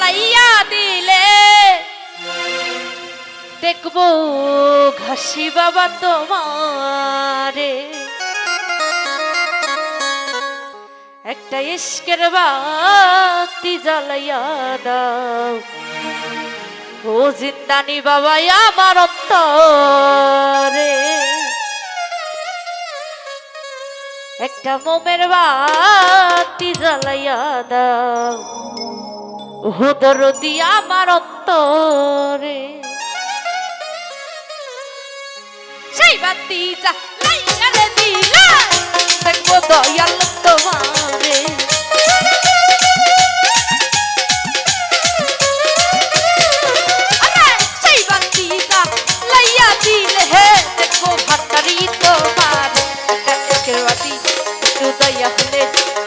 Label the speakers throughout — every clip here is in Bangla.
Speaker 1: জ্বালাইয়া দিলে দেখবো ঘাসি বাবা তোমারে একটা ইশকের বাতি জ্বালাইয়া দাও ও জিন্দানি বাবা আমার অন্তরে একটা মোমের বাতি জ্বালাইয়া দাও ও দরদি আমার অন্তরে সেই বাতি জ্বালাইয়া দিলা দেখবো দয়াল তোমারে সেই বাতি জ্বালাইয়া দিলে হে দেখবো ভাতারি তোমার একের বাতি একটু দয়া হলে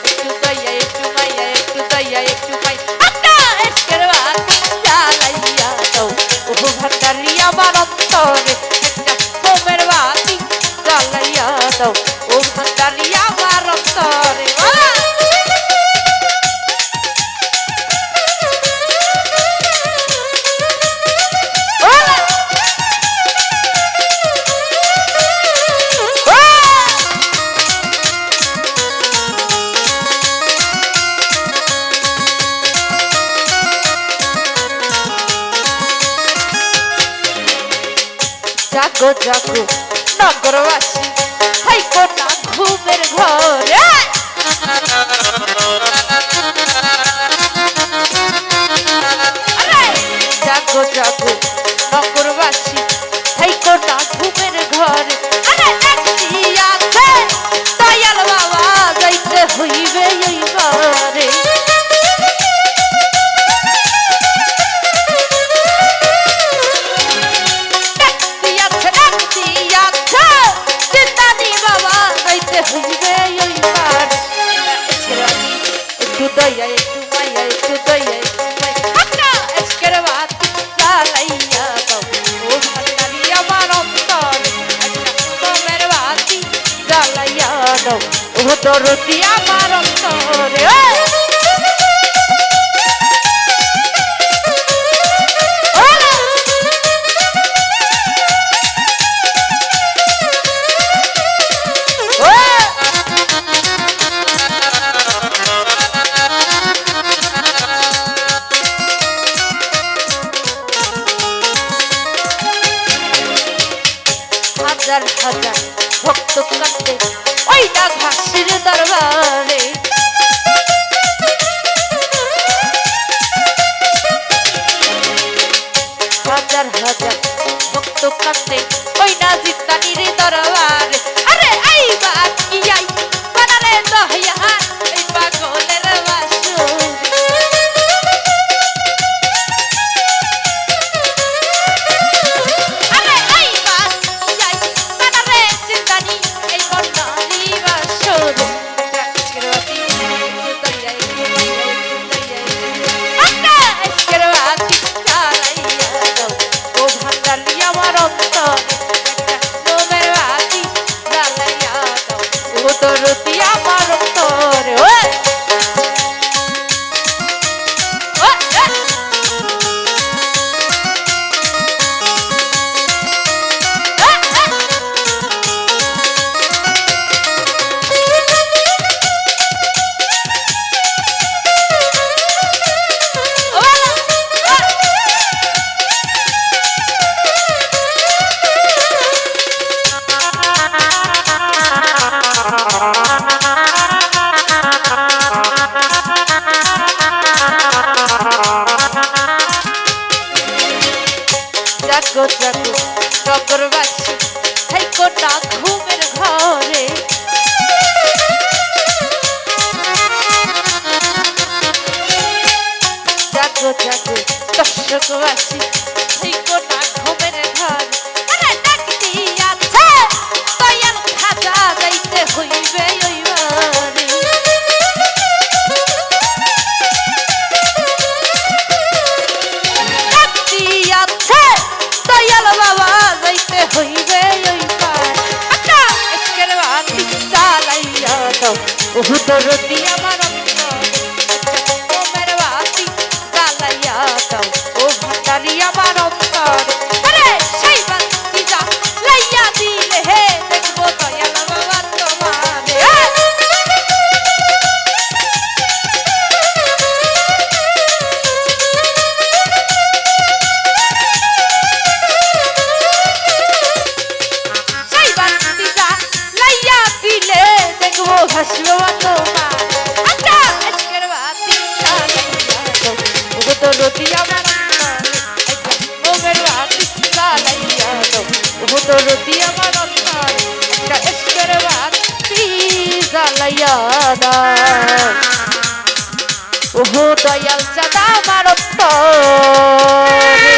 Speaker 1: একটু দয়া একটু মাইয়া একটু দয়া একটু মাই একের বাতি জ্বালাইয়া দাও ও ভাতারি আমার অন্তরে মোমের বাতি জ্বালাইয়া দাও ও ভাতারি আমার অন্তরে জাগো জাগো নগরবাসী থাইকো না ঘুমের ঘরে জাগো জাগো নগরবাসী থাইকো না ঘুমের ঘরে দয়াল বাবা যাইতে হইবে এইবারে দয়া একটু মাইয়া একটু দয়া একটু মাইয়া এসকের বাতি জ্বালাইয়া দাও ও ভাতারি আমার অন্তরে মোমের বাতি জ্বালাইয়া দাও ও দরদি আমার অন্তরে হাজার হাজার ভক্ত কান্দে ওই না ঘাসের দরবারে হাজার হাজার ভক্ত কান্দে ওই না জিন্দানির দরবারে আরে এই বাত কি আই বানালে দয়াল এই পাগলের বাসুরি জাগো জাগো নগরবাসী থাইকো না ঘুমের ঘরে জাগো জাগো দর্শকবাসী থাইকো না ঘুমের ঘরে ডাক দিয়াছে দয়াল খাজা যাইতে হইবে ওইবারে ডাক দিয়াছে দয়াল বাবা যাইতে হইবে ওই পার একের বাতি জ্বালাইয়া দাও ও দরদি আমার অন্তরে মোমের বাতি জ্বালাইয়া ভাসলো তোমার আচ্ছা আজকের বাতি জ্বালাইয়া দাও ওগো দরদি আমার মোমের বাতি জ্বালাইয়া দাও ওগো দরদি আমার অন্তর একটা আজকের বাতি জ্বালাইয়া দাও ওহো দয়াল চাঁদা আমার অন্তর